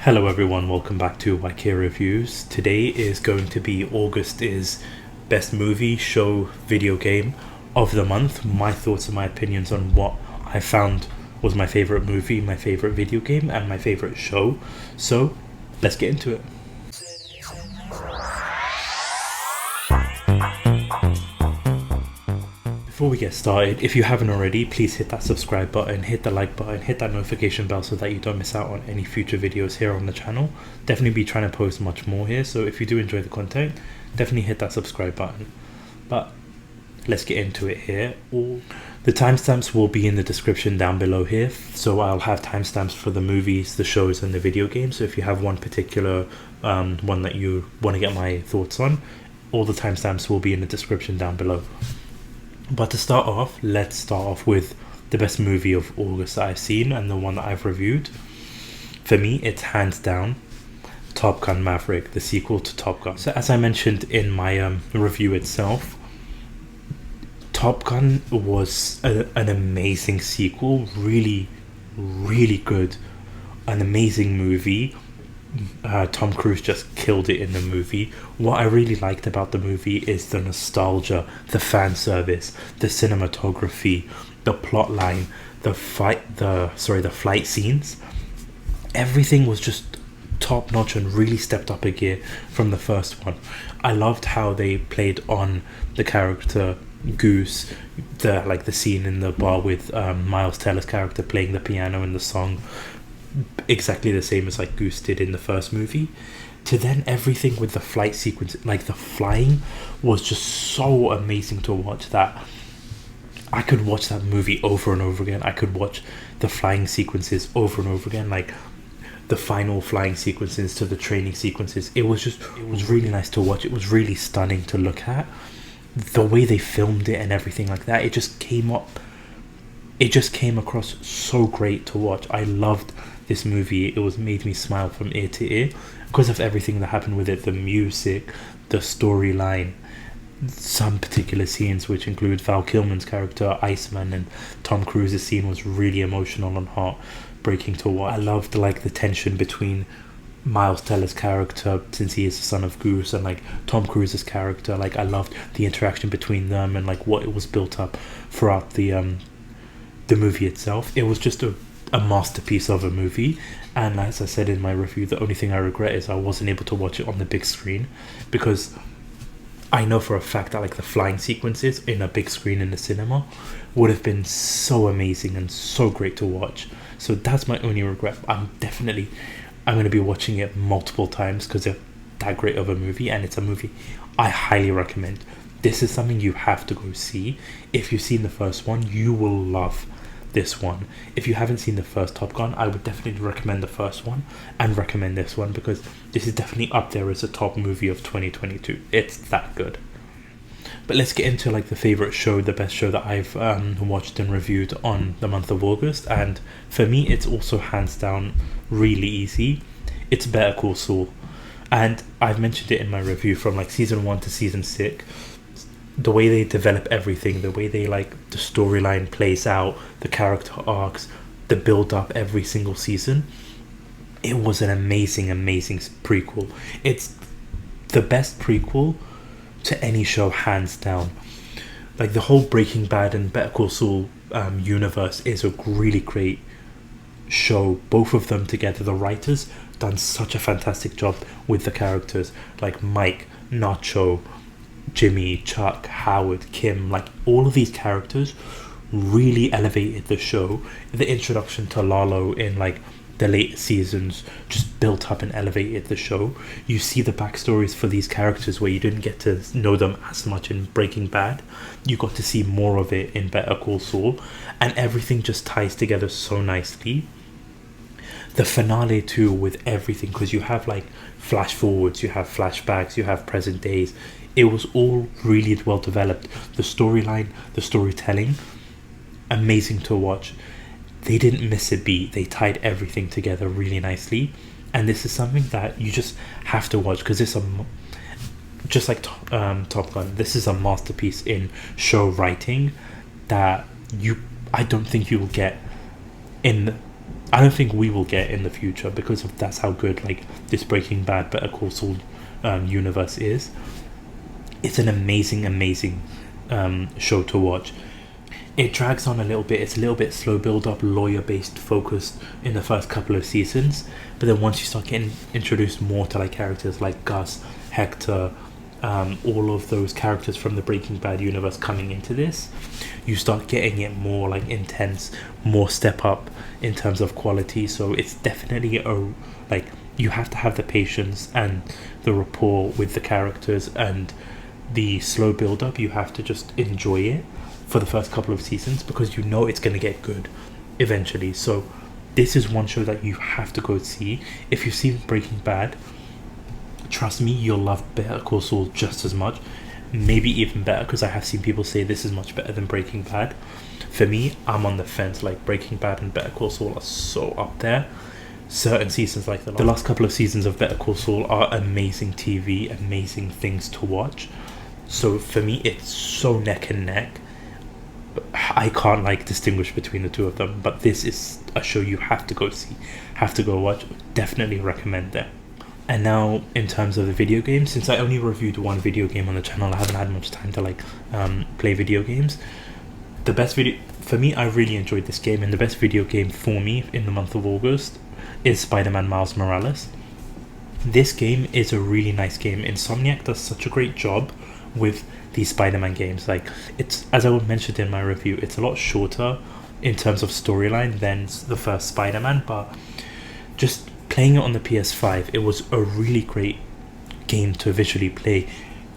Hello everyone, welcome back to YK Reviews. Today is going to be August's best movie, show, video game of the month. My thoughts and my opinions on what I found was my favorite movie, my favorite video game, and my favorite show. So, let's get into it. Before we get started, if you haven't already, please hit that subscribe button, hit the like button, hit that notification bell so that you don't miss out on any future videos here on the channel. Definitely be trying to post much more here, so if you do enjoy the content, definitely hit that subscribe button. But let's get into it here. The timestamps will be in the description down below here, so I'll have timestamps for the movies, the shows, and the video games. So if you have one particular one that you want to get my thoughts on, all the timestamps will be in the description down below. But to start off, let's start off with the best movie of August that I've seen and the one that I've reviewed. For me, it's hands down Top Gun Maverick, the sequel to Top Gun. So as I mentioned in my review itself, Top Gun was an amazing sequel, really good, an amazing movie. Tom Cruise just killed it in the movie. What I really liked about the movie is the nostalgia, the fan service, the cinematography, the plot line, the flight scenes. Everything was just top notch and really stepped up a gear from the first one. I loved how they played on the character Goose, the scene in the bar with Miles Teller's character playing the piano in the song, exactly the same as like Goose did in the first movie, to then everything with the flight sequence, like the flying was just so amazing to watch that I could watch that movie over and over again. I could watch the flying sequences over and over again, like the final flying sequences to the training sequences. It was really nice to watch. It was really stunning to look at. The way they filmed it and everything like that, it just came across so great to watch. I loved this movie. It made me smile from ear to ear because of everything that happened with it, the music, the storyline, some particular scenes which include Val Kilmer's character Iceman, and Tom Cruise's scene was really emotional and heartbreaking to watch. I loved the tension between Miles Teller's character, since he is the son of Goose, and Tom Cruise's character. I loved the interaction between them and what it was built up throughout the movie itself. It was just a masterpiece of a movie, and as I said in my review, the only thing I regret is I wasn't able to watch it on the big screen, because I know for a fact that the flying sequences in a big screen in the cinema would have been so amazing and so great to watch. So that's my only regret. I'm going to be watching it multiple times because it's that great of a movie, and it's a movie I highly recommend. This is something you have to go see. If you've seen the first one, you will love this one. If you haven't seen the first Top Gun, I would definitely recommend the first one and recommend this one, because this is definitely up there as a top movie of 2022. It's that good. But let's get into the favorite show, the best show that I've watched and reviewed on the month of August. And for me, it's also hands down really easy. It's Better Call Saul. And I've mentioned it in my review, from season 1 to season 6. The way they develop everything, the way they the storyline plays out, the character arcs, the build up every single season, it was an amazing prequel. It's the best prequel to any show, hands down. The whole Breaking Bad and Better Call Saul universe is a really great show. Both of them together, the writers done such a fantastic job with the characters, like Mike, Nacho, Jimmy, Chuck, Howard, Kim. All of these characters really elevated the show. The introduction to Lalo in the late seasons just built up and elevated the show. You see the backstories for these characters where you didn't get to know them as much in Breaking Bad. You got to see more of it in Better Call Saul, and everything just ties together so nicely. The finale too, with everything, because you have flash forwards, you have flashbacks, you have present days. It was all really well developed. The storyline, the storytelling, amazing to watch. They didn't miss a beat. They tied everything together really nicely, and this is something that you just have to watch, because it's just like Top Gun. This is a masterpiece in show writing that I don't think you will get in I don't think we will get in the future, because of that's how good like this Breaking Bad, Better Call Saul universe is. It's an amazing show to watch. It drags on a little bit. It's a little bit slow build up, lawyer based focused in the first couple of seasons, but then once you start getting introduced more to like characters like Gus, Hector, all of those characters from the Breaking Bad universe coming into this, you start getting it more like intense, more step up in terms of quality. So it's definitely like you have to have the patience and the rapport with the characters, and the slow build up. You have to just enjoy it for the first couple of seasons, because you know it's going to get good eventually. So this is one show that you have to go see. If you've seen Breaking Bad, trust me, you'll love Better Call Saul just as much, maybe even better, because I have seen people say this is much better than Breaking Bad. For me, I'm on the fence. Like, Breaking Bad and Better Call Saul are so up there. Certain seasons, like the last couple of seasons of Better Call Saul, are amazing TV, amazing things to watch. So for me, it's so neck and neck. I can't like distinguish between the two of them, but this is a show you have to go see, have to go watch. Definitely recommend it. And now, in terms of the video games, since I only reviewed one video game on the channel, I haven't had much time to like play video games. The best video for me, I really enjoyed this game, and the best video game for me in the month of August is Spider-Man Miles Morales. This game is a really nice game. Insomniac does such a great job with these Spider-Man games. Like, it's, as I mentioned in my review, it's a lot shorter in terms of storyline than the first Spider-Man, but just playing it on the PS5, it was a really great game to visually play.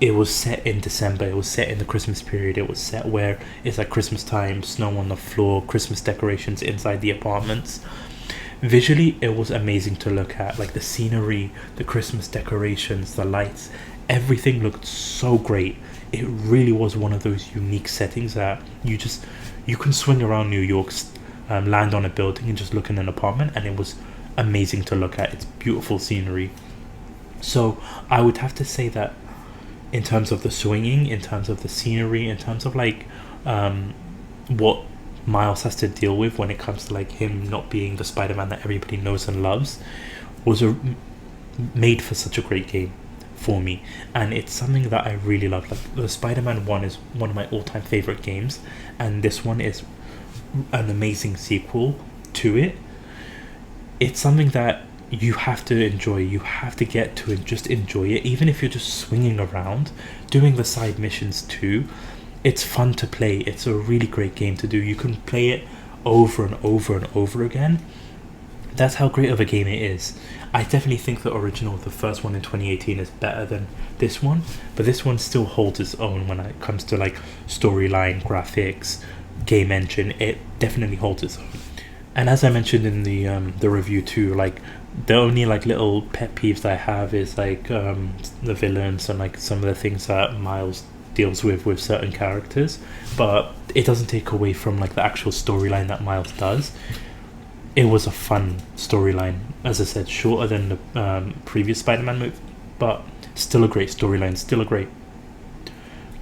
It was set in December, it was set in the Christmas period, it was set where it's like Christmas time, snow on the floor, Christmas decorations inside the apartments. Visually, it was amazing to look at. Like, the scenery, the Christmas decorations, the lights, everything looked so great. It really was one of those unique settings that you can swing around New York, land on a building and just look in an apartment, and it was amazing to look at. It's beautiful scenery. So I would have to say that in terms of the swinging, in terms of the scenery, in terms of like what Miles has to deal with when it comes to like him not being the Spider-Man that everybody knows and loves, was made for such a great game for me. And it's something that I really love. Like, the Spider-Man 1 is one of my all-time favorite games, and this one is an amazing sequel to it. It's something that you have to enjoy. You have to get to and just enjoy it, even if you're just swinging around doing the side missions too. It's fun to play. It's a really great game to do. You can play it over and over and over again. That's how great of a game it is. I definitely think the original, the first one in 2018, is better than this one, but this one still holds its own when it comes to like storyline, graphics, game engine. It definitely holds its own. And as I mentioned in the review too, like, the only like little pet peeves that I have is like the villains and like some of the things that Miles deals with certain characters, but it doesn't take away from like the actual storyline that Miles does. It was a fun storyline, as I said, shorter than the previous Spider-Man movie, but still a great storyline, still a great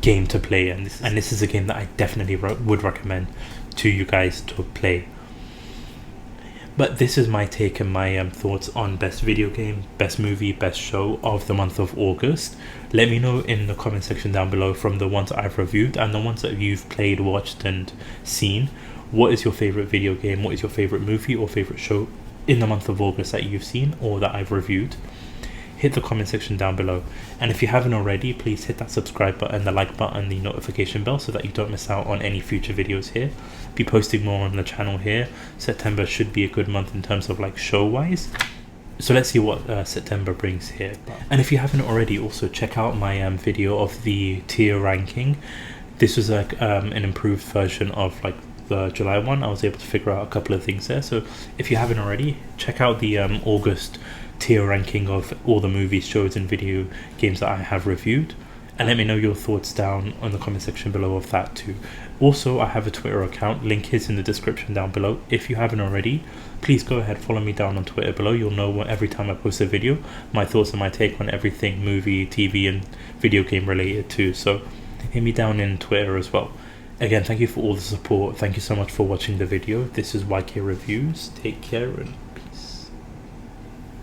game to play, and this is a game that I definitely would recommend to you guys to play. But this is my take and my thoughts on best video game, best movie, best show of the month of August. Let me know in the comment section down below, from the ones I've reviewed and the ones that you've played, watched and seen. What is your favorite video game? What is your favorite movie or favorite show in the month of August that you've seen or that I've reviewed? Hit the comment section down below. And if you haven't already, please hit that subscribe button, the like button, the notification bell, so that you don't miss out on any future videos here. Be posting more on the channel here. September should be a good month in terms of like show wise. So let's see what September brings here. And if you haven't already, also check out my video of the tier ranking. This was like an improved version of like the July one. I was able to figure out a couple of things there. So if you haven't already, check out the August tier ranking of all the movies, shows and video games that I have reviewed, and let me know your thoughts down on the comment section below of that too. Also, I have a Twitter account, link is in the description down below. If you haven't already, please go ahead, follow me down on Twitter below. You'll know every time I post a video, my thoughts and my take on everything movie, TV and video game related too. So hit me down in Twitter as well. Again, thank you for all the support. Thank you so much for watching the video. This is YK Reviews. Take care and